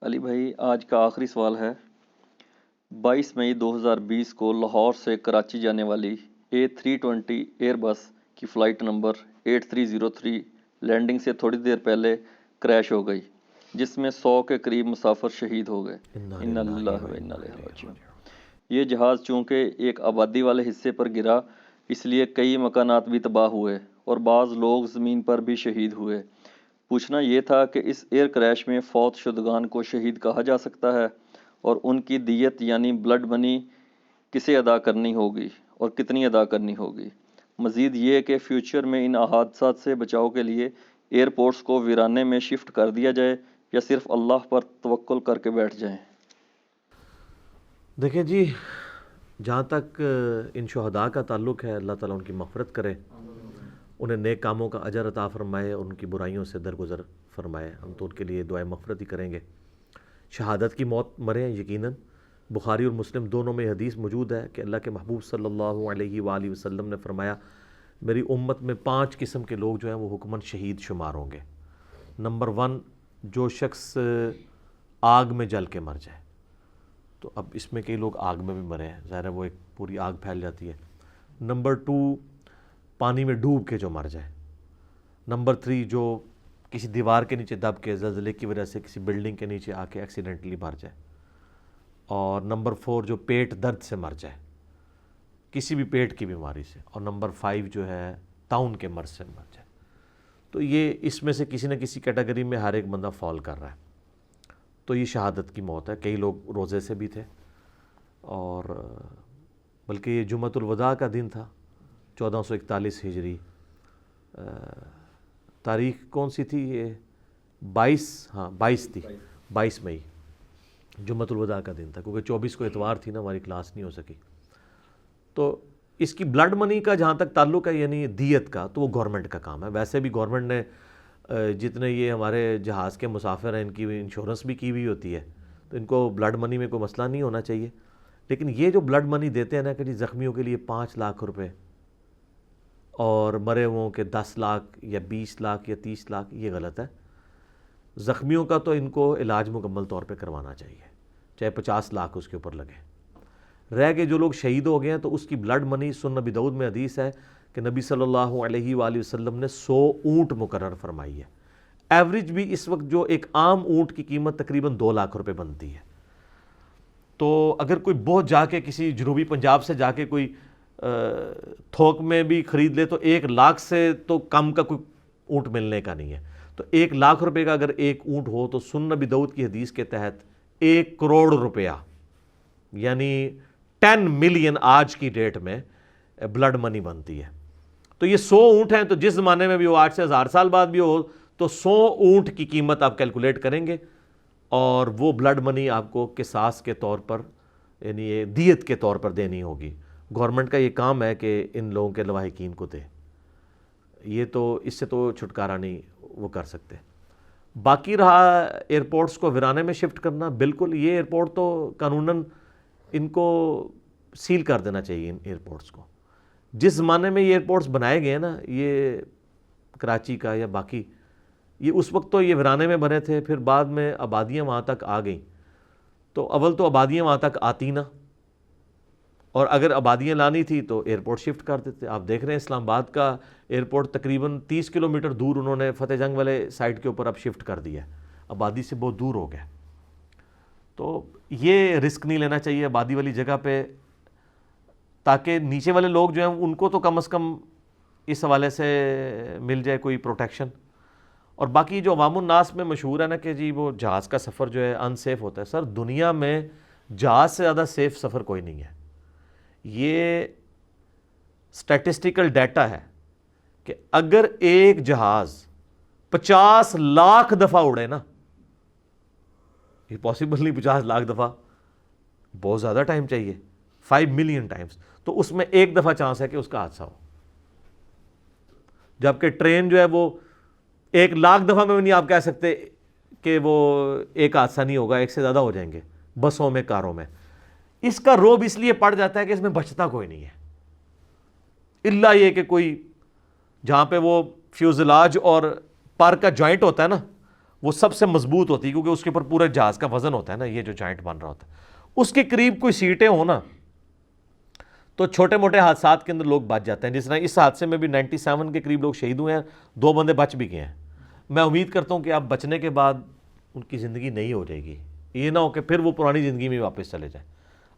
علی بھائی، آج کا آخری سوال ہے۔ 22 مئی 2020 کو لاہور سے کراچی جانے والی A320 ایئر بس کی فلائٹ نمبر 8303 لینڈنگ سے تھوڑی دیر پہلے کریش ہو گئی، جس میں 100 کے قریب مسافر شہید ہو گئے۔ انا للہ و انا الیہ راجعون۔ یہ جہاز چونکہ ایک آبادی والے حصے پر گرا، اس لیے کئی مکانات بھی تباہ ہوئے اور بعض لوگ زمین پر بھی شہید ہوئے۔ پوچھنا یہ تھا کہ اس ایئر کریش میں فوت شدگان کو شہید کہا جا سکتا ہے، اور ان کی دیت یعنی بلڈ منی کسے ادا کرنی ہوگی اور کتنی ادا کرنی ہوگی؟ مزید یہ کہ فیوچر میں ان حادثات سے بچاؤ کے لیے ایئرپورٹس کو ویرانے میں شفٹ کر دیا جائے یا صرف اللہ پر توکل کر کے بیٹھ جائیں؟ دیکھیں جی، جہاں تک ان شہداء کا تعلق ہے، اللہ تعالیٰ ان کی مغفرت کرے، انہیں نیک کاموں کا اجر عطا فرمائے اور ان کی برائیوں سے درگزر فرمائے۔ ہم تو ان کے لیے دعائے مغفرت ہی کریں گے۔ شہادت کی موت مرے ہیں یقیناً۔ بخاری اور مسلم دونوں میں حدیث موجود ہے کہ اللہ کے محبوب صلی اللہ علیہ وآلہ وسلم نے فرمایا، میری امت میں 5 قسم کے لوگ جو ہیں وہ حکماً شہید شمار ہوں گے۔ نمبر 1، جو شخص آگ میں جل کے مر جائے۔ تو اب اس میں کئی لوگ آگ میں بھی مرے ہیں، ظاہر ہے وہ ایک پوری آگ پھیل جاتی ہے۔ نمبر 2، پانی میں ڈوب کے جو مر جائے۔ نمبر 3، جو کسی دیوار کے نیچے دب کے زلزلے کی وجہ سے کسی بلڈنگ کے نیچے آ کے ایکسیڈنٹلی مر جائے۔ اور نمبر 4، جو پیٹ درد سے مر جائے، کسی بھی پیٹ کی بیماری سے۔ اور نمبر 5 جو ہے طاعون کے مرض سے مر جائے۔ تو یہ اس میں سے کسی نہ کسی کیٹیگری میں ہر ایک بندہ فال کر رہا ہے۔ تو یہ شہادت کی موت ہے۔ کئی لوگ روزے سے بھی تھے، اور بلکہ یہ جمعۃ الوداع کا دن تھا، 1441 ہجری۔ تاریخ کون سی تھی یہ؟ 22 تھی، 22 مئی جمعۃ الوداع کا دن تھا، کیونکہ 24 کو اتوار تھی نا، ہماری کلاس نہیں ہو سکی۔ تو اس کی بلڈ منی کا جہاں تک تعلق ہے، یعنی دیت کا، تو وہ گورنمنٹ کا کام ہے۔ ویسے بھی گورنمنٹ نے جتنے یہ ہمارے جہاز کے مسافر ہیں، ان کی انشورنس بھی کی ہوئی ہوتی ہے، تو ان کو بلڈ منی میں کوئی مسئلہ نہیں ہونا چاہیے۔ لیکن یہ جو بلڈ منی دیتے ہیں نا کہ جی زخمیوں کے لیے 5 لاکھ روپے اور مرے ہوں کہ 10 لاکھ یا 20 لاکھ یا 30 لاکھ، یہ غلط ہے۔ زخمیوں کا تو ان کو علاج مکمل طور پہ کروانا چاہیے، چاہے 50 لاکھ اس کے اوپر لگے۔ رہ کے جو لوگ شہید ہو گئے ہیں تو اس کی بلڈ منی، سنن نبی داؤد میں حدیث ہے کہ نبی صلی اللہ علیہ وآلہ وسلم نے 100 اونٹ مقرر فرمائی ہے۔ ایوریج بھی اس وقت جو ایک عام اونٹ کی قیمت تقریباً 2 لاکھ روپے بنتی ہے۔ تو اگر کوئی بہت جا کے کسی جنوبی پنجاب سے جا کے کوئی تھوک میں بھی خرید لے تو 1 لاکھ سے تو کم کا کوئی اونٹ ملنے کا نہیں ہے۔ تو 1 لاکھ روپے کا اگر ایک اونٹ ہو تو سنن نبی داؤد کی حدیث کے تحت 1 کروڑ روپیہ، یعنی 10 ملین آج کی ڈیٹ میں بلڈ منی بنتی ہے۔ تو یہ 100 اونٹ ہیں، تو جس زمانے میں بھی ہو، 8 سے 1000 سال بعد بھی ہو، تو 100 اونٹ کی قیمت آپ کیلکولیٹ کریں گے، اور وہ بلڈ منی آپ کو قصاص کے طور پر، یعنی یہ دیت کے طور پر دینی ہوگی۔ گورنمنٹ کا یہ کام ہے کہ ان لوگوں کے لواحقین کو دے۔ یہ تو اس سے تو چھٹکارا نہیں وہ کر سکتے۔ باقی رہا ایئرپورٹس کو ویرانے میں شفٹ کرنا، بالکل یہ ایئرپورٹ تو قانوناً ان کو سیل کر دینا چاہیے۔ ان ایئرپورٹس کو جس زمانے میں یہ ایئرپورٹس بنائے گئے نا، یہ کراچی کا یا باقی، یہ اس وقت تو یہ ویرانے میں بنے تھے، پھر بعد میں آبادیاں وہاں تک آ گئیں۔ تو اول تو آبادیاں وہاں تک آتی نہ، اور اگر آبادیاں لانی تھی تو ایئرپورٹ شفٹ کر دیتے۔ آپ دیکھ رہے ہیں اسلام آباد کا ایئرپورٹ تقریباً 30 کلومیٹر دور انہوں نے فتح جنگ والے سائٹ کے اوپر اب شفٹ کر دیا ہے، آبادی سے بہت دور ہو گیا۔ تو یہ رسک نہیں لینا چاہیے آبادی والی جگہ پہ، تاکہ نیچے والے لوگ جو ہیں ان کو تو کم از کم اس حوالے سے مل جائے کوئی پروٹیکشن۔ اور باقی جو عوام الناس میں مشہور ہے نا کہ جی وہ جہاز کا سفر جو ہے ان سیف ہوتا ہے، سر دنیا میں جہاز سے زیادہ سیف سفر کوئی نہیں ہے۔ یہ سٹیٹسٹیکل ڈیٹا ہے کہ اگر ایک جہاز 50 لاکھ دفعہ اڑے نا، یہ پاسبل نہیں 50 لاکھ دفعہ، بہت زیادہ ٹائم چاہیے، 5 ملین ٹائمز، تو اس میں 1 دفعہ چانس ہے کہ اس کا حادثہ ہو۔ جبکہ ٹرین جو ہے وہ 1 لاکھ دفعہ میں بھی نہیں آپ کہہ سکتے کہ وہ ایک حادثہ نہیں ہوگا، 1 سے زیادہ ہو جائیں گے بسوں میں، کاروں میں۔ اس کا روب اس لیے پڑ جاتا ہے کہ اس میں بچتا کوئی نہیں ہے، الا یہ کہ کوئی جہاں پہ وہ فیوزلاج اور پر کا جوائنٹ ہوتا ہے نا، وہ سب سے مضبوط ہوتی ہے کیونکہ اس کے اوپر پورا جہاز کا وزن ہوتا ہے نا, یہ جو جوائنٹ بن رہا ہوتا ہے, اس کے قریب کوئی سیٹیں ہوں نا تو چھوٹے موٹے حادثات کے اندر لوگ بچ جاتے ہیں. جس طرح اس حادثے میں بھی 97 کے قریب لوگ شہید ہوئے ہیں, 2 بندے بچ بھی گئے ہیں. میں امید کرتا ہوں کہ اب بچنے کے بعد ان کی زندگی نہیں ہو جائے گی, یہ نہ ہو کہ پھر وہ پرانی زندگی میں واپس چلے جائیں.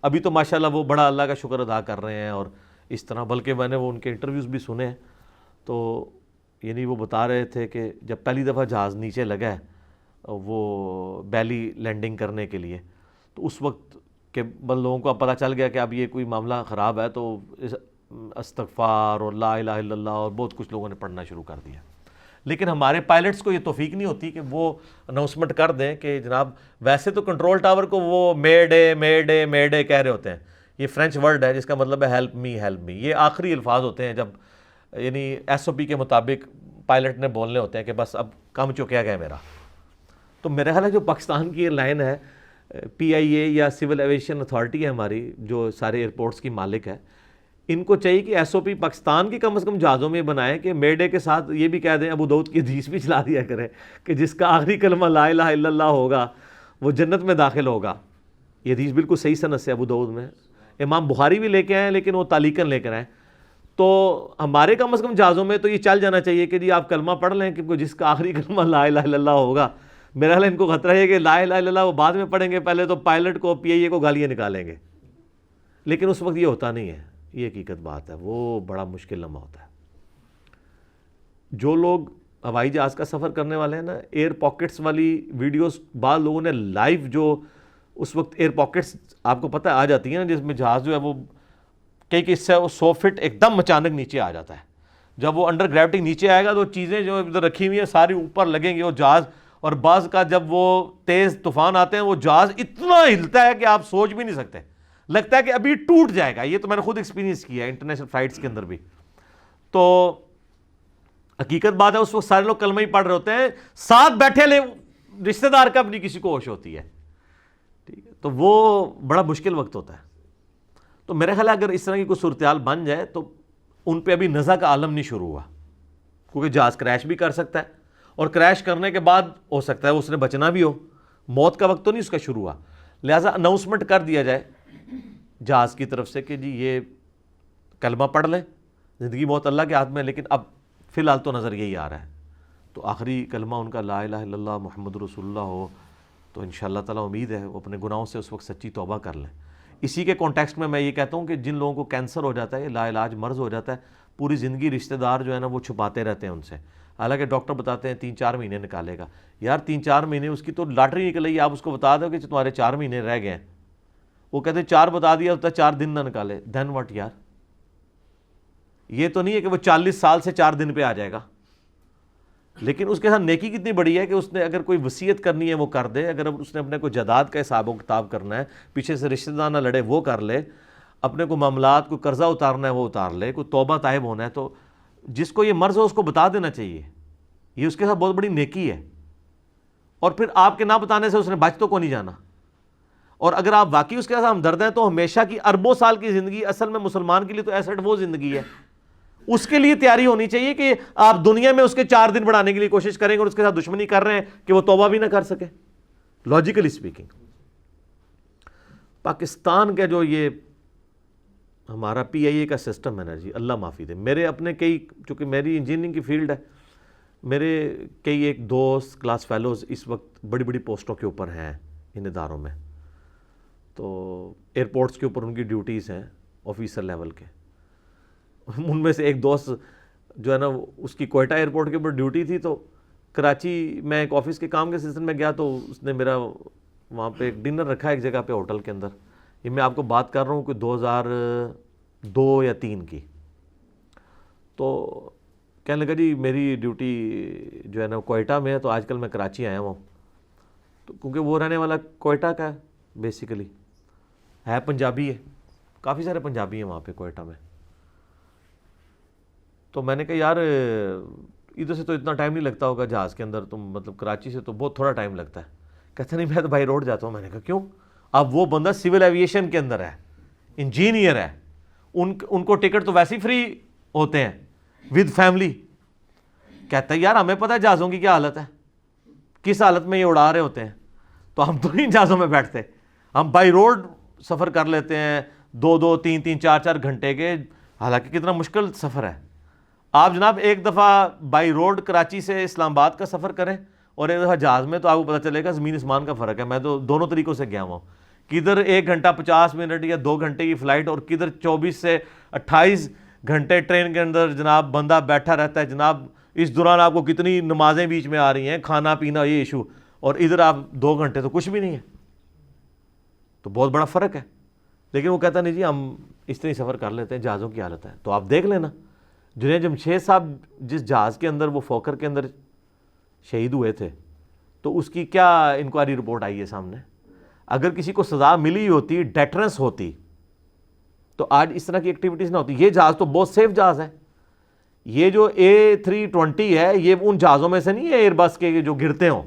ابھی تو ماشاءاللہ وہ بڑا اللہ کا شکر ادا کر رہے ہیں اور اس طرح, بلکہ میں نے وہ ان کے انٹرویوز بھی سنے ہیں تو یعنی وہ بتا رہے تھے کہ جب پہلی دفعہ جہاز نیچے لگا ہے وہ بیلی لینڈنگ کرنے کے لیے, تو اس وقت کہ لوگوں کو اب پتہ چل گیا کہ اب یہ کوئی معاملہ خراب ہے تو استغفار اور لا الہ الا اللہ اور بہت کچھ لوگوں نے پڑھنا شروع کر دیا. لیکن ہمارے پائلٹس کو یہ توفیق نہیں ہوتی کہ وہ اناؤنسمنٹ کر دیں کہ جناب, ویسے تو کنٹرول ٹاور کو وہ مے ڈے کہہ رہے ہوتے ہیں. یہ فرینچ ورڈ ہے جس کا مطلب ہے ہیلپ می. یہ آخری الفاظ ہوتے ہیں جب یعنی ایس او پی کے مطابق پائلٹ نے بولنے ہوتے ہیں کہ بس اب کم چکیا گیا میرا. تو میرا خیال ہے جو پاکستان کی لائن ہے پی آئی اے یا سول ایویشن اتھارٹی ہے ہماری, جو سارے ایئرپورٹس کی مالک ہے, ان کو چاہیے کہ ایس او پی پاکستان کی کم از کم جہازوں میں بنائیں کہ مے ڈے کے ساتھ یہ بھی کہہ دیں, ابو داؤد کی حدیث بھی چلا دیا کریں کہ جس کا آخری کلمہ لا الہ الا اللہ ہوگا وہ جنت میں داخل ہوگا. یہ حدیث بالکل صحیح سند سے ابو داؤد میں, امام بخاری بھی لے کے آئے لیکن وہ تعلیقاً لے کر آئے. تو ہمارے کم از کم جہازوں میں تو یہ چل جانا چاہیے کہ جی آپ کلمہ پڑھ لیں کہ جس کا آخری کلمہ لا الہ الا اللہ ہوگا. میرا خیال ان کو خطرہ ہے کہ لا الہ الا اللہ وہ بعد میں پڑھیں گے, پہلے تو پائلٹ کو پی آئی اے کو گالیاں نکالیں گے, لیکن اس وقت یہ ہوتا نہیں ہے. یہ حقیقت بات ہے, وہ بڑا مشکل لمحہ ہوتا ہے. جو لوگ ہوائی جہاز کا سفر کرنے والے ہیں نا, ایئر پاکٹس والی ویڈیوز بعض لوگوں نے لائیو, جو اس وقت ایئر پاکٹس آپ کو پتہ آ جاتی ہیں نا, جس میں جہاز جو ہے وہ کئی اس سے 100 فٹ ایک دم اچانک نیچے آ جاتا ہے. جب وہ انڈر گریوٹی نیچے آئے گا تو چیزیں جو ادھر رکھی ہوئی ہیں ساری اوپر لگیں گی وہ جہاز, اور بعض کا جب وہ تیز طوفان آتے ہیں وہ جہاز اتنا ہلتا ہے کہ آپ سوچ بھی نہیں سکتے, لگتا ہے کہ ابھی ٹوٹ جائے گا. یہ تو میں نے خود ایکسپیرینس کیا ہے انٹرنیشنل فلائٹس کے اندر بھی. تو حقیقت بات ہے اس وقت سارے لوگ کلمہ ہی پڑھ رہے ہوتے ہیں, ساتھ بیٹھے لے رشتہ دار کا اپنی کسی کو ہوش ہوتی ہے, ٹھیک ہے, تو وہ بڑا مشکل وقت ہوتا ہے. تو میرے خیال ہے اگر اس طرح کی کوئی صورتحال بن جائے تو ان پہ ابھی نزا کا عالم نہیں شروع ہوا, کیونکہ جہاز کریش بھی کر سکتا ہے, اور کریش کرنے کے بعد ہو سکتا ہے اس نے بچنا بھی ہو, موت کا وقت تو نہیں اس کا شروع ہوا. لہٰذا اناؤنسمنٹ کر دیا جائے جہاز کی طرف سے کہ جی یہ کلمہ پڑھ لیں, زندگی موت اللہ کے ہاتھ میں, لیکن اب فی الحال تو نظر یہی آ رہا ہے. تو آخری کلمہ ان کا لا الہ الا اللہ محمد رسول اللہ ہو تو انشاءاللہ تعالیٰ امید ہے وہ اپنے گناہوں سے اس وقت سچی توبہ کر لیں. اسی کے کانٹیکسٹ میں یہ کہتا ہوں کہ جن لوگوں کو کینسر ہو جاتا ہے, لا علاج مرض ہو جاتا ہے, پوری زندگی رشتہ دار جو ہے نا وہ چھپاتے رہتے ہیں ان سے, حالانکہ ڈاکٹر بتاتے ہیں 3-4 مہینے نکالے گا. یار 3-4 مہینے اس کی تو لاٹری نکل رہی ہے, آپ اس کو بتا دو کہ تمہارے 4 مہینے رہ گئے ہیں, وہ کہتے ہیں 4 بتا دیا ہوتا ہے 4 دن نہ نکالے, دین واٹ یار. یہ تو نہیں ہے کہ وہ 40 سال سے 4 دن پہ آ جائے گا, لیکن اس کے ساتھ نیکی کتنی بڑی ہے کہ اس نے اگر کوئی وصیت کرنی ہے وہ کر دے, اگر اس نے اپنے کو جائیداد کا حساب و کتاب کرنا ہے, پیچھے سے رشتہ دار نہ لڑے وہ کر لے, اپنے کو معاملات کو قرضہ اتارنا ہے وہ اتار لے, کوئی توبہ طائب ہونا ہے, تو جس کو یہ مرض ہو اس کو بتا دینا چاہیے. یہ اس کے ساتھ بہت بڑی نیکی ہے, اور پھر آپ کے نہ بتانے سے اس نے بچ تو کو نہیں جانا. اور اگر آپ واقعی اس کے ساتھ ہمدرد ہیں تو ہمیشہ کی اربوں سال کی زندگی اصل میں مسلمان کے لیے تو ایسٹ وہ زندگی ہے, اس کے لیے تیاری ہونی چاہیے کہ آپ دنیا میں اس کے 4 دن بڑھانے کے لیے کوشش کریں گے اور اس کے ساتھ دشمنی کر رہے ہیں کہ وہ توبہ بھی نہ کر سکے. لاجیکلی اسپیکنگ پاکستان کا جو یہ ہمارا پی آئی اے کا سسٹم ہے نا جی, اللہ معافی دے, میرے اپنے کئی, چونکہ میری انجینئرنگ کی فیلڈ ہے, میرے کئی ایک دوست کلاس فیلوز اس وقت بڑی بڑی پوسٹوں کے اوپر ہیں ان اداروں میں, تو ایئرپورٹس کے اوپر ان کی ڈیوٹیز ہیں آفیسر لیول کے. ان میں سے ایک دوست جو ہے نا اس کی کوئٹہ ایئرپورٹ کے اوپر ڈیوٹی تھی, تو کراچی میں ایک آفس کے کام کے سلسلے میں گیا تو اس نے میرا وہاں پہ ایک ڈنر رکھا ایک جگہ پہ ہوٹل کے اندر. یہ میں آپ کو بات کر رہا ہوں کہ 2002 یا 2003 کی. تو کہنے لگا جی میری ڈیوٹی جو ہے نا کوئٹہ میں ہے, تو آج کل میں کراچی آیا ہوں. تو کیونکہ وہ رہنے والا کوئٹہ کا ہے, بیسیکلی ہے پنجابی ہے, کافی سارے پنجابی ہیں وہاں پہ کوئٹہ میں. تو میں نے کہا یار ادھر سے تو اتنا ٹائم نہیں لگتا ہوگا جہاز کے اندر, تم مطلب کراچی سے تو بہت تھوڑا ٹائم لگتا ہے. کہتے نہیں میں تو بائی روڈ جاتا ہوں. میں نے کہا کیوں؟ اب وہ بندہ سول ایویشن کے اندر ہے, انجینئر ہے, ان کو ٹکٹ تو ویسے ہی فری ہوتے ہیں ود فیملی. کہتا ہے یار ہمیں پتہ ہے جہازوں کی کیا حالت ہے, کس حالت میں یہ اڑا رہے ہوتے ہیں. تو ہم تو نہیں جہازوں میں بیٹھتے, ہم بائی روڈ سفر کر لیتے ہیں 2-2, 3-3, 4-4 گھنٹے کے, حالانکہ کتنا مشکل سفر ہے. آپ جناب ایک دفعہ بائی روڈ کراچی سے اسلام آباد کا سفر کریں اور ایک دفعہ جہاز میں, تو آپ کو پتہ چلے گا زمین اسمان کا فرق ہے. میں تو دونوں طریقوں سے گیا ہوں, کدھر 1 گھنٹہ 50 منٹ یا 2 گھنٹے کی فلائٹ, اور کدھر 24 سے 28 گھنٹے ٹرین کے اندر جناب بندہ بیٹھا رہتا ہے. جناب اس دوران آپ کو کتنی نمازیں بیچ میں آ رہی ہیں, کھانا پینا یہ ایشو, اور ادھر آپ 2 گھنٹے تو کچھ بھی نہیں ہے. تو بہت بڑا فرق ہے. لیکن وہ کہتا نہیں جی ہم اس طرح سفر کر لیتے ہیں, جہازوں کی حالت ہے. تو آپ دیکھ لینا جنید جمشید صاحب جس جہاز کے اندر, وہ فوکر کے اندر شہید ہوئے تھے, تو اس کی کیا انکوائری رپورٹ آئی ہے سامنے. اگر کسی کو سزا ملی ہوتی, ڈیٹرنس ہوتی, تو آج اس طرح کی ایکٹیویٹیز نہ ہوتی. یہ جہاز تو بہت سیف جہاز ہے. یہ جو A320 ہے یہ ان جہازوں میں سے نہیں ہے ایئر بس کے جو گرتے ہوں.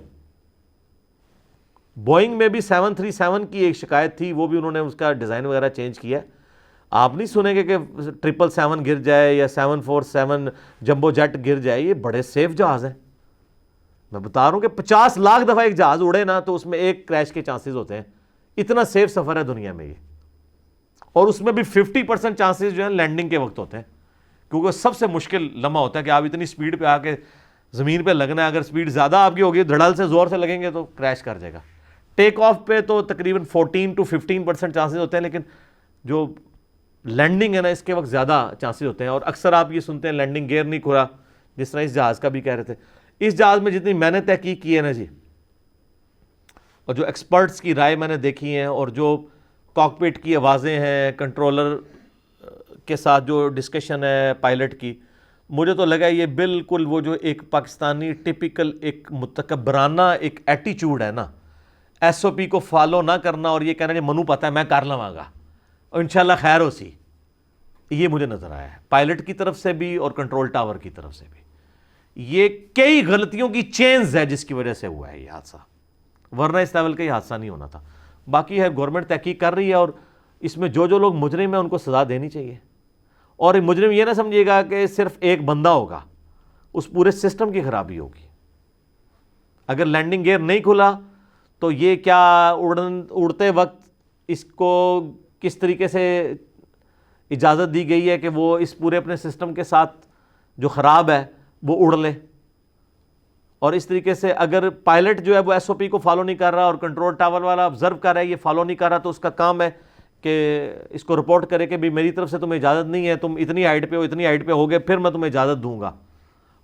بوئنگ میں بھی 737 کی ایک شکایت تھی, وہ بھی انہوں نے اس کا ڈیزائن وغیرہ چینج کیا. آپ نہیں سنیں گے کہ 777 گر جائے یا 747 جمبو جیٹ گر جائے. یہ بڑے سیف جہاز ہیں. میں بتا رہا ہوں کہ 50 لاکھ دفعہ ایک جہاز اڑے نا تو اس میں ایک کریش کے چانسز ہوتے ہیں. اتنا سیف سفر ہے دنیا میں یہ. اور اس میں بھی 50% چانسز جو ہیں لینڈنگ کے وقت ہوتے ہیں, کیونکہ سب سے مشکل لمحہ ہوتا ہے کہ آپ اتنی سپیڈ پہ آ کے زمین پہ لگنا ہے. اگر سپیڈ زیادہ آپ کی ہوگی, دھڑل سے زور سے لگیں گے تو کریش کر جائے گا. ٹیک آف پہ تو تقریباً 14 to 15% چانسز ہوتے ہیں, لیکن جو لینڈنگ ہے نا اس کے وقت زیادہ چانسز ہوتے ہیں. اور اکثر آپ یہ سنتے ہیں لینڈنگ گیئر نہیں کھلا, جس طرح اس جہاز کا بھی کہہ رہے تھے. اس جہاز میں جتنی میں نے تحقیق کی ہے نا جی, اور جو ایکسپرٹس کی رائے میں نے دیکھی ہیں, اور جو کاکپٹ کی آوازیں ہیں, کنٹرولر کے ساتھ جو ڈسکشن ہے پائلٹ کی, مجھے تو لگا یہ بالکل وہ جو ایک پاکستانی ٹپیکل ایک متکبرانہ ایک ایٹیچیوڈ ہے نا, ایس او پی کو فالو نہ کرنا اور یہ کہنا کہ منو پتہ ہے میں کر لواں گا اور انشاءاللہ خیر ہو سی. یہ مجھے نظر آیا ہے پائلٹ کی طرف سے بھی اور کنٹرول ٹاور کی طرف سے بھی. یہ کئی غلطیوں کی چینز ہے جس کی وجہ سے ہوا ہے یہ حادثہ, ورنہ اس لیول کا یہ حادثہ نہیں ہونا تھا. باقی ہے گورنمنٹ تحقیق کر رہی ہے, اور اس میں جو لوگ مجرم ہیں ان کو سزا دینی چاہیے. اور مجرم یہ نہ سمجھیے گا کہ صرف ایک بندہ ہوگا, اس پورے سسٹم کی خرابی ہوگی. اگر لینڈنگ گیئر نہیں کھلا تو یہ کیا اڑتے وقت اس کو کس طریقے سے اجازت دی گئی ہے کہ وہ اس پورے اپنے سسٹم کے ساتھ جو خراب ہے وہ اڑ لے. اور اس طریقے سے اگر پائلٹ جو ہے وہ ایس او پی کو فالو نہیں کر رہا اور کنٹرول ٹاور والا آبزرو کر رہا ہے یہ فالو نہیں کر رہا, تو اس کا کام ہے کہ اس کو رپورٹ کرے کہ بھی میری طرف سے تمہیں اجازت نہیں ہے, تم اتنی ہائٹ پہ ہو, اتنی ہائٹ پہ ہوگے پھر میں تمہیں اجازت دوں گا,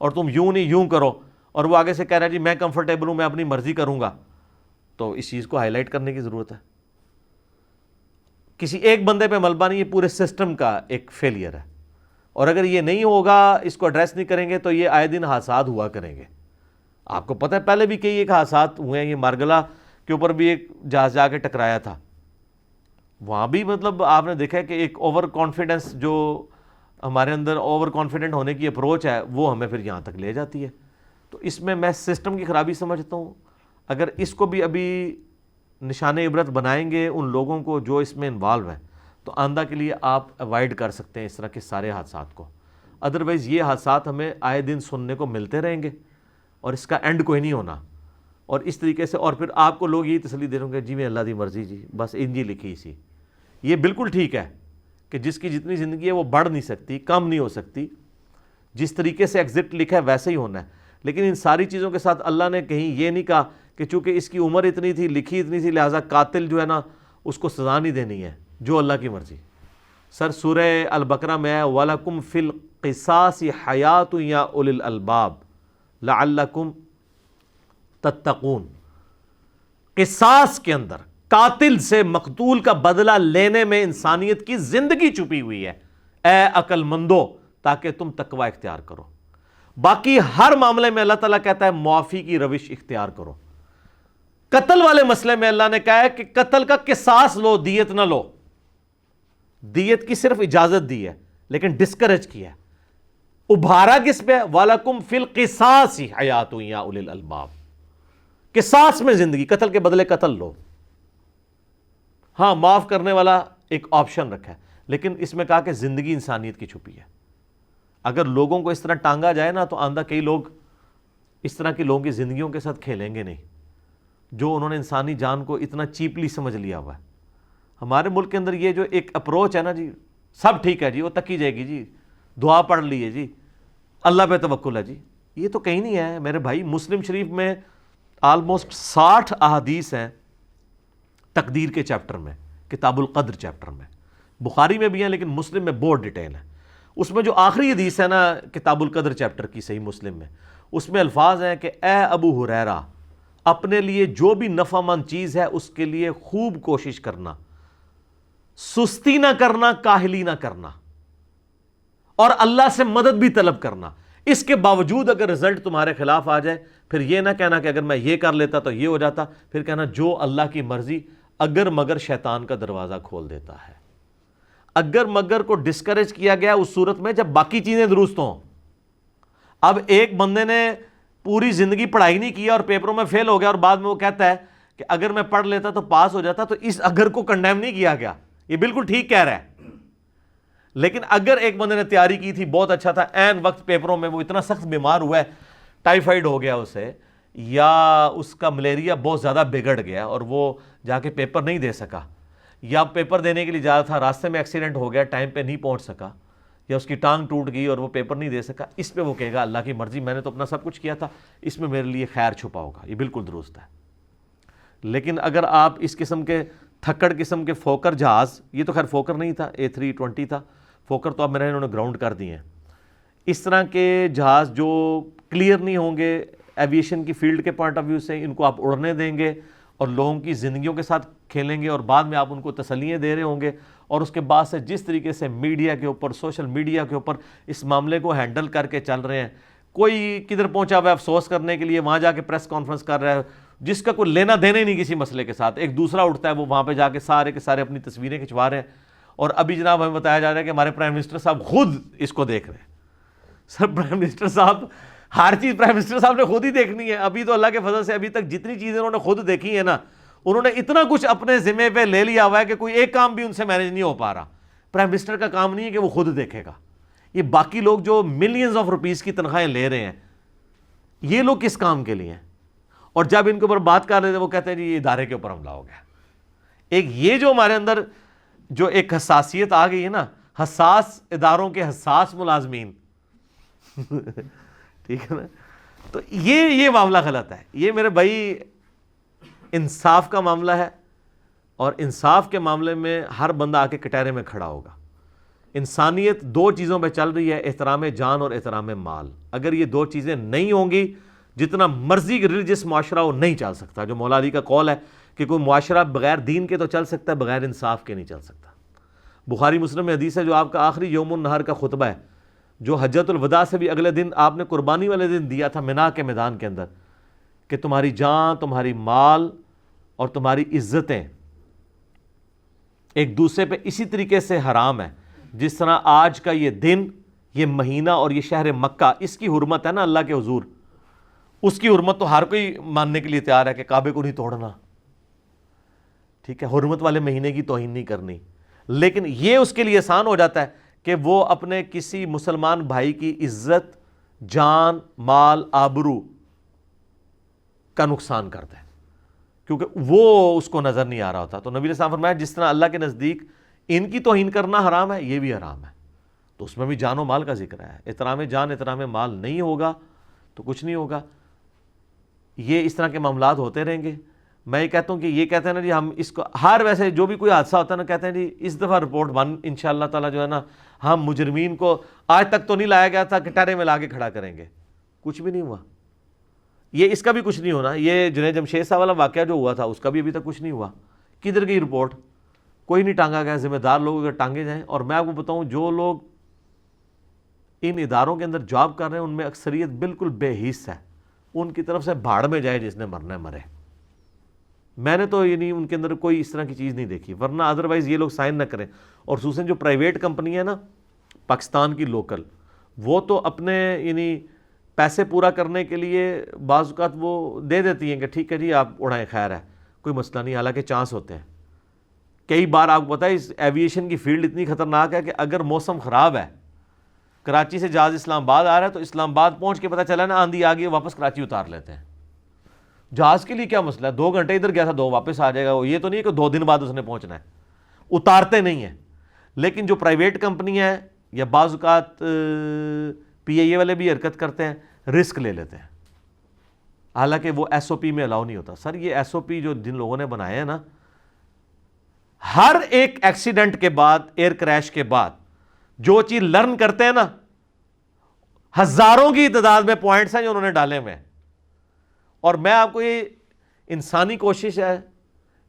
اور تم یوں نہیں یوں کرو. اور وہ آگے سے کہہ رہا ہے جی میں کمفرٹیبل ہوں, میں اپنی مرضی کروں گا. تو اس چیز کو ہائی لائٹ کرنے کی ضرورت ہے. کسی ایک بندے پہ ملبہ نہیں, یہ پورے سسٹم کا ایک فیلئر ہے. اور اگر یہ نہیں ہوگا, اس کو ایڈریس نہیں کریں گے, تو یہ آئے دن حادثات ہوا کریں گے. آپ کو پتہ ہے پہلے بھی کئی ایک حادثات ہوئے ہیں. یہ مارگلا کے اوپر بھی ایک جہاز جا کے ٹکرایا تھا, وہاں بھی مطلب آپ نے دیکھا ہے کہ ایک اوور کانفیڈنس جو ہمارے اندر اوور کانفیڈنٹ ہونے کی اپروچ ہے وہ ہمیں پھر یہاں تک لے جاتی ہے. تو اس میں سسٹم کی خرابی سمجھتا ہوں. اگر اس کو بھی ابھی نشان عبرت بنائیں گے ان لوگوں کو جو اس میں انوالو ہیں, تو آئندہ کے لیے آپ اوائڈ کر سکتے ہیں اس طرح کے سارے حادثات کو. ادروائز یہ حادثات ہمیں آئے دن سننے کو ملتے رہیں گے اور اس کا اینڈ کوئی نہیں ہونا. اور اس طریقے سے اور پھر آپ کو لوگ یہی تسلی دے رہے ہوں گے جی میں اللہ دی مرضی جی بس انجی لکھی سی. یہ بالکل ٹھیک ہے کہ جس کی جتنی زندگی ہے وہ بڑھ نہیں سکتی, کم نہیں ہو سکتی. جس طریقے سے ایگزٹ لکھا ہے ویسے ہی ہونا ہے. لیکن ان ساری چیزوں کے ساتھ اللہ نے کہیں یہ نہیں کہا کہ چونکہ اس کی عمر اتنی تھی, لکھی اتنی تھی, لہٰذا قاتل جو ہے نا اس کو سزا نہیں دینی ہے, جو اللہ کی مرضی. سر سورہ البقرہ میں ہے وَلَكُمْ فِي الْقِصَاصِ حَيَاةٌ يَا أُولِي الْأَلْبَابِ لَعَلَّكُمْ تَتَّقُونَ. قصاص کے اندر قاتل سے مقتول کا بدلہ لینے میں انسانیت کی زندگی چھپی ہوئی ہے, اے عقل مندو, تاکہ تم تقوی اختیار کرو. باقی ہر معاملے میں اللہ تعالیٰ کہتا ہے معافی کی روش اختیار کرو. قتل والے مسئلے میں اللہ نے کہا ہے کہ قتل کا قصاص لو, دیت نہ لو. دیت کی صرف اجازت دی ہے لیکن ڈسکریج کیا ہے. ابھارا کس پہ؟ وَلَكُمْ فِي الْقِصَاصِ حَيَاةٌ يَا أُولِي الْأَلْبَابِ. قصاص میں زندگی, قتل کے بدلے قتل لو. ہاں معاف کرنے والا ایک آپشن رکھا ہے, لیکن اس میں کہا کہ زندگی انسانیت کی چھپی ہے. اگر لوگوں کو اس طرح ٹانگا جائے نا تو آندہ کئی لوگ اس طرح کے لوگوں کی زندگیوں کے ساتھ کھیلیں گے نہیں جو انہوں نے انسانی جان کو اتنا چیپلی سمجھ لیا ہوا ہے. ہمارے ملک کے اندر یہ جو ایک اپروچ ہے نا جی، سب ٹھیک ہے جی، وہ تکی جائے گی جی، دعا پڑھ لیے جی، اللہ پہ توکل ہے جی، یہ تو کہیں نہیں ہے میرے بھائی. مسلم شریف میں آلموسٹ 60 احادیث ہیں تقدیر کے چیپٹر میں، کتاب القدر چیپٹر میں. بخاری میں بھی ہیں لیکن مسلم میں بہت ڈیٹیل ہے. اس میں جو آخری حدیث ہے نا کتاب القدر چیپٹر کی صحیح مسلم میں، اس میں الفاظ ہیں کہ اے ابو ہریرہ، اپنے لیے جو بھی نفع مند چیز ہے اس کے لیے خوب کوشش کرنا، سستی نہ کرنا، کاہلی نہ کرنا، اور اللہ سے مدد بھی طلب کرنا. اس کے باوجود اگر رزلٹ تمہارے خلاف آ جائے پھر یہ نہ کہنا کہ اگر میں یہ کر لیتا تو یہ ہو جاتا، پھر کہنا جو اللہ کی مرضی، اگر مگر شیطان کا دروازہ کھول دیتا ہے. اگر مگر کو ڈسکریج کیا گیا اس صورت میں جب باقی چیزیں درست ہوں. اب ایک بندے نے پوری زندگی پڑھائی نہیں کیا اور پیپروں میں فیل ہو گیا اور بعد میں وہ کہتا ہے کہ اگر میں پڑھ لیتا تو پاس ہو جاتا، تو اس اگر کو کنڈیم نہیں کیا گیا، یہ بالکل ٹھیک کہہ رہا ہے. لیکن اگر ایک بندے نے تیاری کی تھی، بہت اچھا تھا، عین وقت پیپروں میں وہ اتنا سخت بیمار ہوا ہے، ٹائیفائڈ ہو گیا اسے، یا اس کا ملیریا بہت زیادہ بگڑ گیا اور وہ جا کے پیپر نہیں دے سکا، یا پیپر دینے کے لیے جا رہا تھا، راستے میں ایکسیڈنٹ ہو گیا، ٹائم پہ نہیں پہنچ سکا، یا اس کی ٹانگ ٹوٹ گئی اور وہ پیپر نہیں دے سکا، اس پہ وہ کہے گا اللہ کی مرضی، میں نے تو اپنا سب کچھ کیا تھا، اس میں میرے لیے خیر چھپا ہوگا. یہ بالکل درست ہے. لیکن اگر آپ اس قسم کے تھکڑ قسم کے فوکر جہاز، یہ تو خیر فوکر نہیں تھا، A320 تھا، فوکر تو اب میرے انہوں نے گراؤنڈ کر دیے ہیں، اس طرح کے جہاز جو کلیئر نہیں ہوں گے ایویشن کی فیلڈ کے پوائنٹ آف ویو سے، ان کو آپ اڑنے دیں گے اور لوگوں کی زندگیوں کے ساتھ کھیلیں گے اور بعد میں آپ ان کو تسلیاں دے رہے ہوں گے، اور اس کے بعد سے جس طریقے سے میڈیا کے اوپر، سوشل میڈیا کے اوپر اس معاملے کو ہینڈل کر کے چل رہے ہیں، کوئی کدھر پہنچا ہوا ہے افسوس کرنے کے لیے، وہاں جا کے پریس کانفرنس کر رہا ہے جس کا کوئی لینا دینا ہی نہیں کسی مسئلے کے ساتھ. ایک دوسرا اٹھتا ہے وہ وہاں پہ جا کے سارے کے سارے اپنی تصویریں کھنچوا رہے ہیں، اور ابھی جناب ہمیں بتایا جا رہا ہے کہ ہمارے پرائم منسٹر صاحب خود اس کو دیکھ رہے ہیں. سر پرائم منسٹر صاحب، ہر چیز پرائم منسٹر صاحب نے خود ہی دیکھنی ہے. ابھی تو اللہ کے فضل سے ابھی تک جتنی چیزیں انہوں نے خود دیکھی ہیں نا، انہوں نے اتنا کچھ اپنے ذمے پہ لے لیا ہوا ہے کہ کوئی ایک کام بھی ان سے مینیج نہیں ہو پا رہا. پرائم منسٹر کا کام نہیں ہے کہ وہ خود دیکھے گا. یہ باقی لوگ جو ملینز آف روپیز کی تنخواہیں لے رہے ہیں، یہ لوگ کس کام کے لیے ہیں؟ اور جب ان کے اوپر بات کر رہے تھے وہ کہتے ہیں جی یہ ادارے کے اوپر حملہ ہو گیا. ایک یہ جو ہمارے اندر جو ایک حساسیت آ گئی ہے نا، حساس اداروں کے حساس ملازمین ٹھیک ہے نا، تو یہ معاملہ غلط ہے. یہ میرے بھائی انصاف کا معاملہ ہے، اور انصاف کے معاملے میں ہر بندہ آ کے کٹہرے میں کھڑا ہوگا. انسانیت دو چیزوں پہ چل رہی ہے، احترام جان اور احترام مال. اگر یہ دو چیزیں نہیں ہوں گی، جتنا مرضی ریلیجس معاشرہ وہ نہیں چل سکتا. جو مولا علی کا قول ہے کہ کوئی معاشرہ بغیر دین کے تو چل سکتا ہے، بغیر انصاف کے نہیں چل سکتا. بخاری مسلم میں حدیث ہے جو آپ کا آخری یوم النہر کا خطبہ ہے، جو حجۃ الوداع سے بھی اگلے دن آپ نے قربانی والے دن دیا تھا منا کے میدان کے اندر، کہ تمہاری جان، تمہاری مال اور تمہاری عزتیں ایک دوسرے پہ اسی طریقے سے حرام ہے جس طرح آج کا یہ دن، یہ مہینہ اور یہ شہر مکہ، اس کی حرمت ہے نا اللہ کے حضور، اس کی حرمت تو ہر کوئی ماننے کے لیے تیار ہے کہ کعبے کو نہیں توڑنا، ٹھیک ہے، حرمت والے مہینے کی توہین نہیں کرنی. لیکن یہ اس کے لیے آسان ہو جاتا ہے کہ وہ اپنے کسی مسلمان بھائی کی عزت، جان، مال، آبرو کا نقصان کرتا ہے، کیونکہ وہ اس کو نظر نہیں آ رہا ہوتا. تو نبی علیہ السلام فرمایا جس طرح اللہ کے نزدیک ان کی توہین کرنا حرام ہے، یہ بھی حرام ہے. تو اس میں بھی جان و مال کا ذکر ہے. احترام جان، احترام مال نہیں ہوگا تو کچھ نہیں ہوگا. یہ اس طرح کے معاملات ہوتے رہیں گے. میں یہ کہتا ہوں کہ یہ کہتے ہیں نا جی ہم اس کو ہر ویسے جو بھی کوئی حادثہ ہوتا ہے نا، کہتے ہیں جی اس دفعہ رپورٹ بن انشاءاللہ تعالیٰ جو ہے نا ہم مجرمین کو آج تک تو نہیں لایا گیا تھا، کٹہرے میں لا کے کھڑا کریں گے. کچھ بھی نہیں ہوا. یہ اس کا بھی کچھ نہیں ہونا. یہ جنید جمشید صاحب والا واقعہ جو ہوا تھا اس کا بھی ابھی تک کچھ نہیں ہوا. کدھر گئی رپورٹ؟ کوئی نہیں ٹانگا گیا. ذمہ دار لوگ اگر ٹانگے جائیں. اور میں آپ کو بتاؤں جو لوگ ان اداروں کے اندر جاب کر رہے ہیں ان میں اکثریت بالکل بے حس ہے. ان کی طرف سے بھاڑ میں جائے، جس نے مرنا ہے مرے. میں نے تو یعنی ان کے اندر کوئی اس طرح کی چیز نہیں دیکھی، ورنہ ادروائز یہ لوگ سائن نہ کریں. اور خصوصاً جو پرائیویٹ کمپنی ہے نا پاکستان کی لوکل، وہ تو اپنے یعنی پیسے پورا کرنے کے لیے بعض اوقات وہ دے دیتی ہیں کہ ٹھیک ہے جی آپ اڑائیں، خیر ہے، کوئی مسئلہ نہیں. حالانکہ چانس ہوتے ہیں. کئی بار آپ کو پتہ ہے اس ایویشن کی فیلڈ اتنی خطرناک ہے کہ اگر موسم خراب ہے کراچی سے جہاز اسلام آباد آ رہا ہے تو اسلام آباد پہنچ کے پتہ چلا نا آندھی آ گئی, واپس کراچی اتار لیتے ہیں. جہاز کے لیے کیا مسئلہ ہے, 2 گھنٹے ادھر گیا تھا 2 واپس آ جائے گا, یہ تو نہیں ہے کہ 2 دن بعد اس نے پہنچنا ہے. اتارتے نہیں ہیں. لیکن جو پرائیویٹ کمپنیاں ہیں یا بعض اوقات پی اے والے بھی حرکت کرتے ہیں, رسک لے لیتے ہیں, حالانکہ وہ ایس او پی میں الاؤ نہیں ہوتا. سر یہ ایس او پی جو جن لوگوں نے بنائے ہیں نا, ہر ایک ایکسیڈنٹ کے بعد, ایئر کریش کے بعد جو چیز لرن کرتے ہیں نا, ہزاروں کی تعداد میں پوائنٹس ہیں جو انہوں نے ڈالے ہوئے ہیں. اور میں آپ کو یہ انسانی کوشش ہے,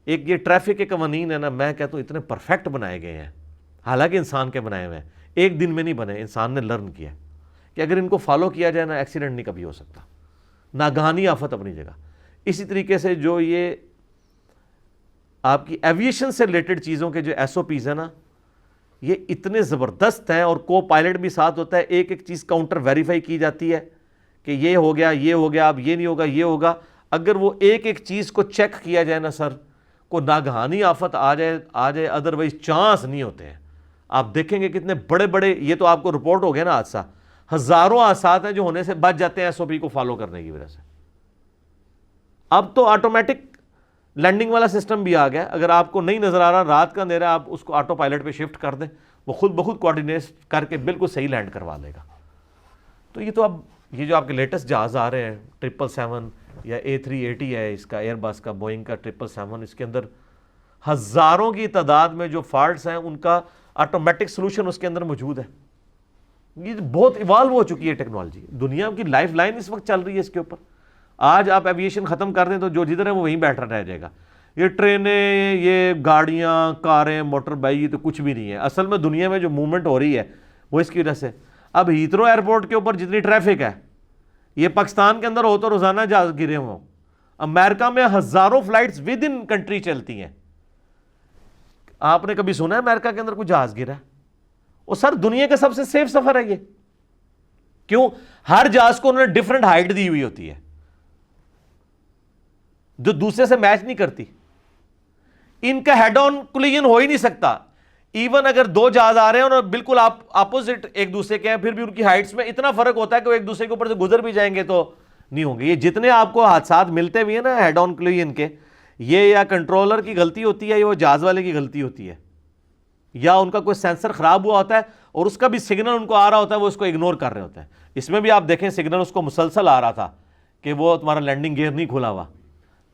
ایک یہ ٹریفک کے قوانین ہے نا, میں کہتا ہوں اتنے پرفیکٹ بنائے گئے ہیں, حالانکہ انسان کے بنائے ہوئے ہیں, ایک دن میں نہیں بنے, انسان نے لرن کیا کہ اگر ان کو فالو کیا جائے نا ایکسیڈنٹ نہیں کبھی ہو سکتا. ناگہانی آفت اپنی جگہ. اسی طریقے سے جو یہ آپ کی ایویشن سے ریلیٹڈ چیزوں کے جو ایس او پیز ہیں نا, یہ اتنے زبردست ہیں, اور کو پائلٹ بھی ساتھ ہوتا ہے, ایک ایک چیز کاؤنٹر ویریفائی کی جاتی ہے کہ یہ ہو گیا, یہ ہو گیا, اب یہ نہیں ہوگا, یہ ہوگا. اگر وہ ایک ایک چیز کو چیک کیا جائے نا سر, کو ناگہانی آفت آ جائے, ادروائز چانس نہیں ہوتے ہیں. آپ دیکھیں گے کتنے بڑے بڑے, یہ تو آپ کو رپورٹ ہو گیا نا حادثہ, ہزاروں حادثات ہیں جو ہونے سے بچ جاتے ہیں ایس او پی کو فالو کرنے کی وجہ سے. اب تو آٹومیٹک لینڈنگ والا سسٹم بھی آ گیا, اگر آپ کو نہیں نظر آ رہا رات کا اندھیرا, آپ اس کو آٹو پائلٹ پہ شفٹ کر دیں, وہ خود بخود کوآرڈینیٹ کر کے بالکل صحیح لینڈ کروا لے گا. تو یہ تو اب یہ جو آپ کے لیٹسٹ جہاز آ رہے ہیں 777 یا A380 ہے اس کا, ایئر بس کا, بوئنگ کا 777, اس کے اندر ہزاروں کی تعداد میں جو فالٹس ہیں ان کا آٹومیٹک سلوشن اس کے اندر موجود ہے. یہ بہت ایوالو ہو چکی ہے ٹیکنالوجی, دنیا کی لائف لائن اس وقت چل رہی ہے اس کے اوپر. آج آپ ایویشن ختم کر دیں تو جو جدھر ہے وہ وہیں بیٹھا رہ جائے گا. یہ ٹرینیں, یہ گاڑیاں, کاریں, موٹر بائک, یہ تو کچھ بھی نہیں ہے. اصل میں دنیا میں جو موومنٹ ہو رہی ہے وہ اس کی وجہ سے. اب ہیتھرو ایئرپورٹ کے اوپر جتنی ٹریفک ہے, یہ پاکستان کے اندر ہو تو روزانہ جہاز گرے ہوں. امریکہ میں ہزاروں فلائٹس ود ان کنٹری چلتی ہیں. آپ نے کبھی سنا ہے امریکہ کے اندر کوئی جہاز گرا؟ اور سر دنیا کا سب سے سیف سفر ہے یہ. کیوں؟ ہر جہاز کو انہوں نے ڈفرنٹ ہائٹ دی ہوئی ہوتی ہے جو دوسرے سے میچ نہیں کرتی. ان کا ہیڈ آن کولیجن ہو ہی نہیں سکتا. ایون اگر 2 جہاز آ رہے ہیں اور بالکل اپوزٹ ایک دوسرے کے ہیں, پھر بھی ان کی ہائٹس میں اتنا فرق ہوتا ہے کہ وہ ایک دوسرے کے اوپر سے گزر بھی جائیں گے تو نہیں ہوں گے. یہ جتنے آپ کو حادثات ملتے بھی ہیں نا ہیڈ آن کولیجن کے, یہ یا کنٹرولر کی غلطی ہوتی ہے یا وہ جہاز والے کی غلطی ہوتی ہے, یا ان کا کوئی سینسر خراب ہوا ہوتا ہے اور اس کا بھی سگنل ان کو آ رہا ہوتا ہے, وہ اس کو اگنور کر رہے ہوتے ہیں. اس میں بھی آپ دیکھیں سگنل اس کو مسلسل آ رہا تھا کہ وہ تمہارا لینڈنگ گیئر نہیں کھلا ہوا,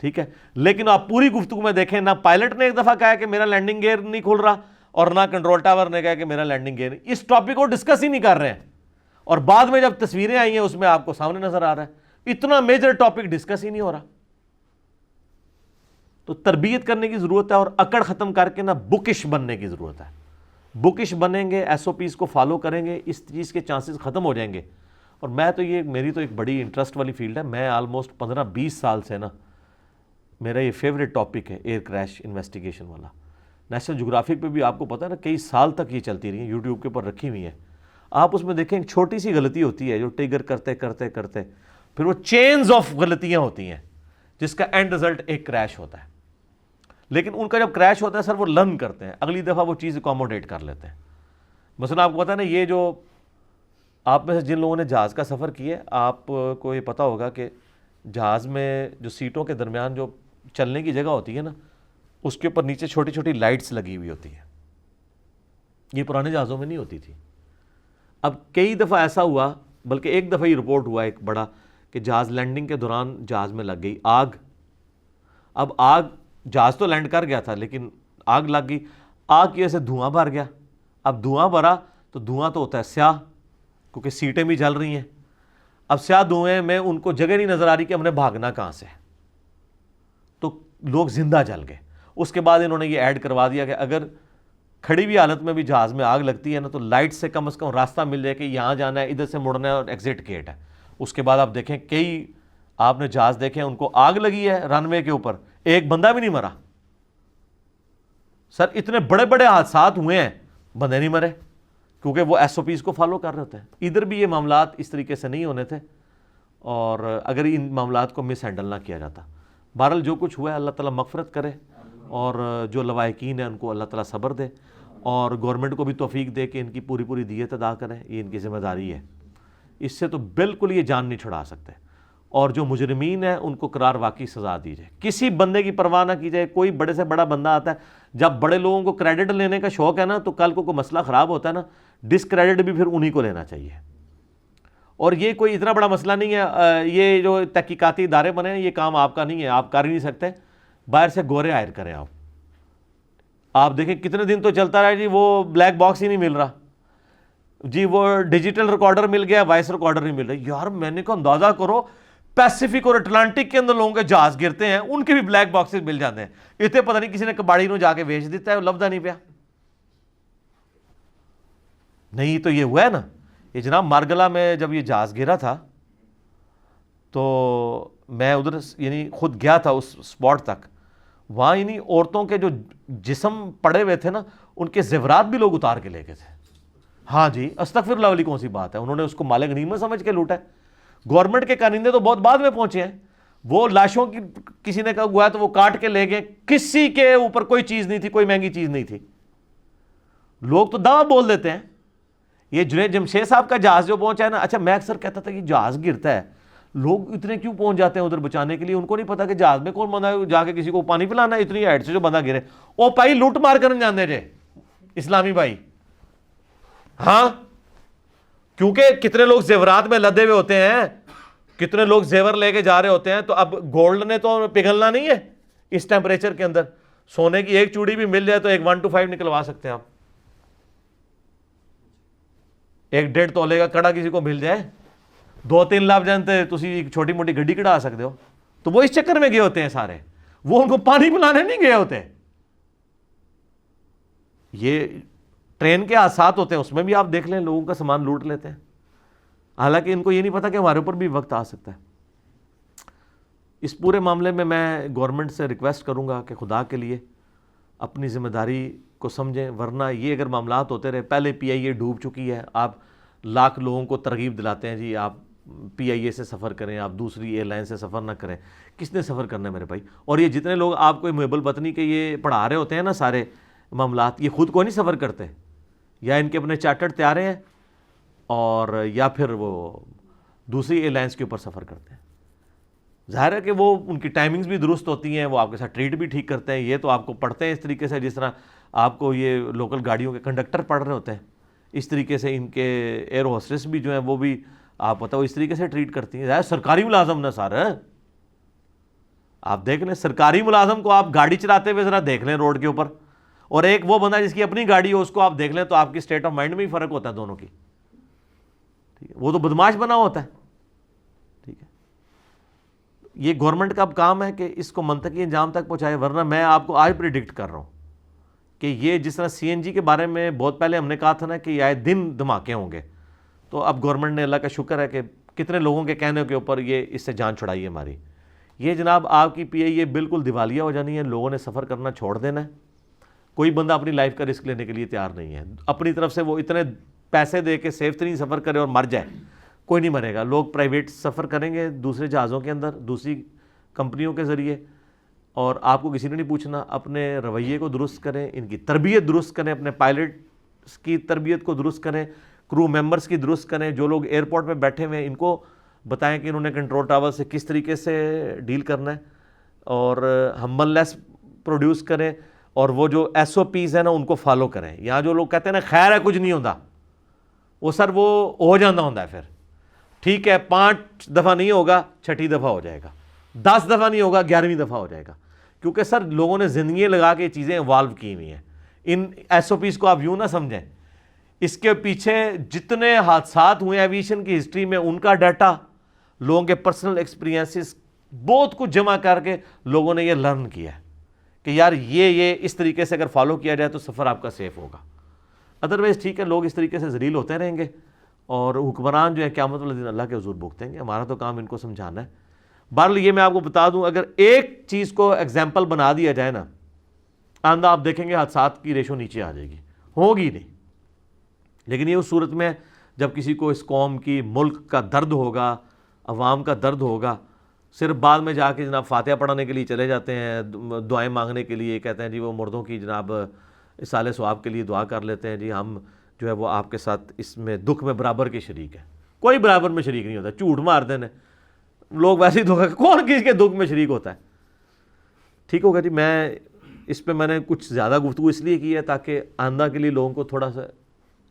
ٹھیک ہے. لیکن آپ پوری گفتگو میں دیکھیں, نہ پائلٹ نے ایک دفعہ کہا کہ میرا لینڈنگ گیئر نہیں کھل رہا, اور نہ کنٹرول ٹاور نے کہا کہ میرا لینڈنگ گیئر. اس ٹاپک کو ڈسکس ہی نہیں کر رہے ہیں, اور بعد میں جب تصویریں آئی ہیں اس میں آپ کو سامنے نظر آ رہا ہے اتنا میجر ٹاپک ڈسکس ہی نہیں ہو رہا. تو تربیت کرنے کی ضرورت ہے, اور اکڑ ختم کر کے نا بکش بننے کی ضرورت ہے. بکش بنیں گے, ایس او پیز کو فالو کریں گے, اس چیز کے چانسز ختم ہو جائیں گے. اور میں تو یہ, میری تو ایک بڑی انٹرسٹ والی فیلڈ ہے. میں آلموسٹ 15-20 سال سے نا میرا یہ فیوریٹ ٹاپک ہے ایئر کریش انویسٹیگیشن والا. نیشنل جغرافک پہ بھی آپ کو پتہ ہے نا کئی سال تک یہ چلتی رہی ہیں, یوٹیوب کے اوپر رکھی ہوئی ہیں. آپ اس میں دیکھیں ایک چھوٹی سی غلطی ہوتی ہے جو ٹریگر کرتے کرتے کرتے پھر وہ چینز آف غلطیاں ہوتی ہیں جس کا اینڈ رزلٹ ایک کریش ہوتا ہے. لیکن ان کا جب کریش ہوتا ہے سر وہ لرن کرتے ہیں, اگلی دفعہ وہ چیز اکوموڈیٹ کر لیتے ہیں. مثلا آپ کو پتہ ہے نا, یہ جو آپ میں سے جن لوگوں نے جہاز کا سفر کیا ہے آپ کو یہ پتہ ہوگا کہ جہاز میں جو سیٹوں کے درمیان جو چلنے کی جگہ ہوتی ہے نا, اس کے اوپر نیچے چھوٹی چھوٹی لائٹس لگی ہوئی ہوتی ہیں. یہ پرانے جہازوں میں نہیں ہوتی تھی. اب کئی دفعہ ایسا ہوا, بلکہ ایک دفعہ یہ رپورٹ ہوا ایک بڑا, کہ جہاز لینڈنگ کے دوران جہاز میں لگ گئی آگ. اب آگ, جہاز تو لینڈ کر گیا تھا لیکن آگ لگ گئی. آگ کی وجہ سے دھواں بھر گیا. اب دھواں بھرا تو دھواں تو ہوتا ہے سیاہ, کیونکہ سیٹیں بھی جل رہی ہیں. اب سیاہ دھوئیں میں ان کو جگہ نہیں نظر آ رہی کہ ہم نے بھاگنا کہاں سے, تو لوگ زندہ جل گئے. اس کے بعد انہوں نے یہ ایڈ کروا دیا کہ اگر کھڑی ہوئی حالت میں بھی جہاز میں آگ لگتی ہے نا تو لائٹ سے کم از کم راستہ مل جائے کہ یہاں جانا ہے, ادھر سے مڑنا ہے, اور ایگزٹ گیٹ ہے. اس کے بعد آپ دیکھیں کئی آپ نے جہاز دیکھیں ان کو آگ لگی ہے رن وے کے اوپر, ایک بندہ بھی نہیں مرا. سر اتنے بڑے بڑے حادثات ہوئے ہیں, بندے نہیں مرے, کیونکہ وہ ایس او پیز کو فالو کر رہے ہوتے ہیں. ادھر بھی یہ معاملات اس طریقے سے نہیں ہونے تھے, اور اگر ان معاملات کو مس ہینڈل نہ کیا جاتا. بہرحال جو کچھ ہوا ہے اللہ تعالیٰ مغفرت کرے, اور جو لواحقین ہیں ان کو اللہ تعالیٰ صبر دے. اور گورنمنٹ کو بھی توفیق دے کہ ان کی پوری پوری دیت ادا کریں، یہ ان کی ذمہ داری ہے. اس سے تو بالکل یہ جان نہیں چھڑا سکتے. اور جو مجرمین ہیں ان کو قرار واقعی سزا دی جائے. کسی بندے کی پرواہ نہ کی جائے. کوئی بڑے سے بڑا بندہ آتا ہے، جب بڑے لوگوں کو کریڈٹ لینے کا شوق ہے نا، تو کل کو کوئی مسئلہ خراب ہوتا ہے نا، ڈسکریڈٹ بھی پھر انہی کو لینا چاہیے. اور یہ کوئی اتنا بڑا مسئلہ نہیں ہے. یہ جو تحقیقاتی ادارے بنے ہیں، یہ کام آپ کا نہیں ہے، آپ کر ہی نہیں سکتے. باہر سے گورے ہائر کریں آپ دیکھیں کتنے دن تو چلتا رہا جی وہ بلیک باکس ہی نہیں مل رہا جی، وہ ڈیجیٹل ریکارڈر مل گیا، وائس ریکارڈر نہیں مل رہا. یار میں نے کہا اندازہ کرو، پیسیفک اور اٹلانٹک کے اندر لوگوں کے جہاز گرتے ہیں، ان کے بھی بلیک باکسز مل جاتے ہیں. اتنے پتہ نہیں کسی نے کباڑی نو جا کے بیچ دیتا ہے، لفظہ نہیں پیا. نہیں تو یہ ہوا ہے نا، یہ جناب مارگلہ میں جب یہ جہاز گرا تھا تو میں ادھر یعنی خود گیا تھا اس سپاٹ تک. وہاں یعنی عورتوں کے جو جسم پڑے ہوئے تھے نا، ان کے زیورات بھی لوگ اتار کے لے گئے تھے. ہاں جی، استغفر اللہ والی کون سی بات ہے. انہوں نے اس کو مال غنیمت سمجھ کے لوٹا ہے. گورنمنٹ کے کارندے تو بہت بعد میں پہنچے ہیں. وہ لاشوں کی کسی نے کہا ہوا ہے تو وہ کاٹ کے لے گئے. کسی کے اوپر کوئی چیز نہیں تھی، کوئی مہنگی چیز نہیں تھی. لوگ تو دعویٰ بول دیتے ہیں. یہ جنید جمشید صاحب کا جہاز جو پہنچا ہے نا، اچھا میں اکثر کہتا تھا کہ جہاز گرتا ہے، لوگ اتنے کیوں پہنچ جاتے ہیں ادھر بچانے کے لیے؟ ان کو نہیں پتا کہ جہاز میں کون بندہ جا کے کسی کو پانی پلانا ہے اتنی ہائٹ سے جو بندہ گرے. وہ پائی لوٹ مار کرنے جانے جے اسلامی بھائی. ہاں، کیونکہ کتنے لوگ زیورات میں لدے ہوئے ہوتے ہیں، کتنے لوگ زیور لے کے جا رہے ہوتے ہیں. تو اب گولڈ نے تو پگھلنا نہیں ہے اس ٹیمپریچر کے اندر. سونے کی ایک چوڑی بھی مل جائے تو ایک 1 to 5 نکلوا سکتے ہیں آپ. ایک 1.5 تولے کا کڑا کسی کو مل جائے، 2-3 لاکھ جانتے تسی ایک چھوٹی موٹی گڈی کڑا سکتے ہو. تو وہ اس چکر میں گئے ہوتے ہیں سارے، وہ ان کو پانی پلانے نہیں گئے ہوتے. یہ ٹرین کے حادثات ہوتے ہیں، اس میں بھی آپ دیکھ لیں لوگوں کا سامان لوٹ لیتے ہیں. حالانکہ ان کو یہ نہیں پتا کہ ہمارے اوپر بھی وقت آ سکتا ہے. اس پورے معاملے میں گورنمنٹ سے ریکویسٹ کروں گا کہ خدا کے لیے اپنی ذمہ داری کو سمجھیں، ورنہ یہ اگر معاملات ہوتے رہے. پہلے پی آئی اے ڈوب چکی ہے، آپ لاکھ لوگوں کو ترغیب دلاتے ہیں جی آپ پی آئی اے سے سفر کریں، آپ دوسری ایئر لائن سے سفر نہ کریں. کس نے سفر کرنا ہے میرے بھائی؟ اور یہ جتنے لوگ آپ کو محب الوطنی کے یہ پڑھا رہے ہوتے ہیں نا سارے معاملات، یہ خود کو نہیں سفر کرتے، یا ان کے اپنے چارٹرڈ تیارے ہیں اور یا پھر وہ دوسری ایئر لائنس کے اوپر سفر کرتے ہیں. ظاہر ہے کہ وہ ان کی ٹائمنگز بھی درست ہوتی ہیں، وہ آپ کے ساتھ ٹریٹ بھی ٹھیک کرتے ہیں. یہ تو آپ کو پڑھتے ہیں اس طریقے سے جس طرح آپ کو یہ لوکل گاڑیوں کے کنڈکٹر پڑھ رہے ہوتے ہیں، اس طریقے سے ان کے ایئر ہوسٹس بھی جو ہیں وہ بھی آپ پتہ وہ اس طریقے سے ٹریٹ کرتی ہیں. ظاہر سرکاری ملازم نا سارا. آپ دیکھ لیں سرکاری ملازم کو، آپ گاڑی چلاتے ہوئے ذرا دیکھ لیں روڈ کے اوپر، اور ایک وہ بندہ جس کی اپنی گاڑی ہو اس کو آپ دیکھ لیں، تو آپ کی اسٹیٹ آف مائنڈ میں ہی فرق ہوتا ہے دونوں کی. ٹھیک ہے، وہ تو بدماش بنا ہوتا ہے. ٹھیک ہے، یہ گورنمنٹ کا اب کام ہے کہ اس کو منطقی انجام تک پہنچائے. ورنہ میں آپ کو آج پریڈکٹ کر رہا ہوں کہ یہ جس طرح سی این جی کے بارے میں بہت پہلے ہم نے کہا تھا نا کہ یہ آئے دن دھماکے ہوں گے، تو اب گورنمنٹ نے، اللہ کا شکر ہے کہ کتنے لوگوں کے کہنے کے اوپر یہ اس سے جان چھڑائی ہے ہماری. یہ جناب آپ کی پی آئی یہ بالکل دیوالیہ ہو جانی ہے. لوگوں نے سفر کرنا چھوڑ دینا ہے. کوئی بندہ اپنی لائف کا رسک لینے کے لیے تیار نہیں ہے. اپنی طرف سے وہ اتنے پیسے دے کے سیف ترین سفر کرے اور مر جائے، کوئی نہیں مرے گا. لوگ پرائیویٹ سفر کریں گے دوسرے جہازوں کے اندر، دوسری کمپنیوں کے ذریعے، اور آپ کو کسی نے نہیں پوچھنا. اپنے رویے کو درست کریں، ان کی تربیت درست کریں، اپنے پائلٹس کی تربیت کو درست کریں، کرو ممبرس کی درست کریں. جو لوگ ایئرپورٹ میں بیٹھے ہوئے ہیں ان کو بتائیں کہ انہوں نے کنٹرول ٹاور سے کس طریقے سے ڈیل کرنا ہے، اور ہمبل لیس پروڈیوس کریں، اور وہ جو ایس او پیز ہیں نا ان کو فالو کریں. یہاں جو لوگ کہتے ہیں نا خیر ہے کچھ نہیں ہوتا، وہ سر وہ ہو جانا ہوتا ہے. پھر ٹھیک ہے 5 دفعہ نہیں ہوگا، 6ٹھی دفعہ ہو جائے گا، 10 دفعہ نہیں ہوگا، 11ویں دفعہ ہو جائے گا. کیونکہ سر لوگوں نے زندگیاں لگا کے یہ چیزیں ایوالو کی ہوئی ہیں. ان ایس او پیز کو آپ یوں نہ سمجھیں، اس کے پیچھے جتنے حادثات ہوئے ایویشن کی ہسٹری میں ان کا ڈیٹا، لوگوں کے پرسنل ایکسپیرینسز، بہت کچھ جمع کر کے لوگوں نے یہ لرن کیا ہے کہ یار یہ اس طریقے سے اگر فالو کیا جائے تو سفر آپ کا سیف ہوگا. ادروائز ٹھیک ہے، لوگ اس طریقے سے ذلیل ہوتے رہیں گے اور حکمران جو ہے قیامت والے دن اللہ کے حضور بھگتیں گے. ہمارا تو کام ان کو سمجھانا ہے. بہرحال یہ میں آپ کو بتا دوں، اگر ایک چیز کو ایگزامپل بنا دیا جائے نا، آندہ آپ دیکھیں گے حادثات کی ریشو نیچے آ جائے گی، ہوگی نہیں. لیکن یہ اس صورت میں جب کسی کو اس قوم کی، ملک کا درد ہوگا، عوام کا درد ہوگا. صرف بعد میں جا کے جناب فاتحہ پڑھانے کے لیے چلے جاتے ہیں، دعائیں مانگنے کے لیے، کہتے ہیں جی وہ مردوں کی جناب اصالِ ثواب کے لیے دعا کر لیتے ہیں جی ہم جو ہے وہ آپ کے ساتھ اس میں دکھ میں برابر کے شریک ہیں. کوئی برابر میں شریک نہیں ہوتا, جھوٹ مار دینے لوگ ویسے ہی دھوکا, کون کس کے دکھ میں شریک ہوتا ہے. ٹھیک ہوگا جی. میں نے کچھ زیادہ گفتگو اس لیے کی ہے تاکہ آئندہ کے لیے لوگوں کو تھوڑا سا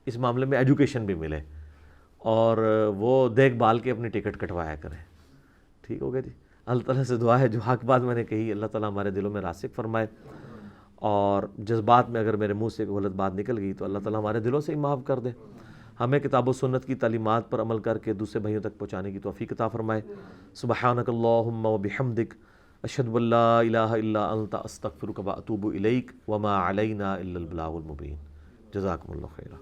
اس معاملے میں ایجوکیشن بھی ملے اور وہ دیکھ بھال کے اپنی ٹکٹ کٹوایا کریں. ٹھیک ہوگا جی. اللہ تعالیٰ سے دعا ہے جو حق بات میں نے کہی اللہ تعالیٰ ہمارے دلوں میں راسخ فرمائے, اور جذبات میں اگر میرے منہ سے کوئی غلط بات نکل گئی تو اللہ تعالیٰ ہمارے دلوں سے ہی معاف کر دے. ہمیں کتاب و سنت کی تعلیمات پر عمل کر کے دوسرے بھائیوں تک پہنچانے کی توفیق عطا فرمائے. سبحانک اللہم و بحمدک اشہد ان لا الہ الا انت استغفرک و اتوب الیک وما علینا الا البلاغ المبین. جزاکم اللہ خیرا.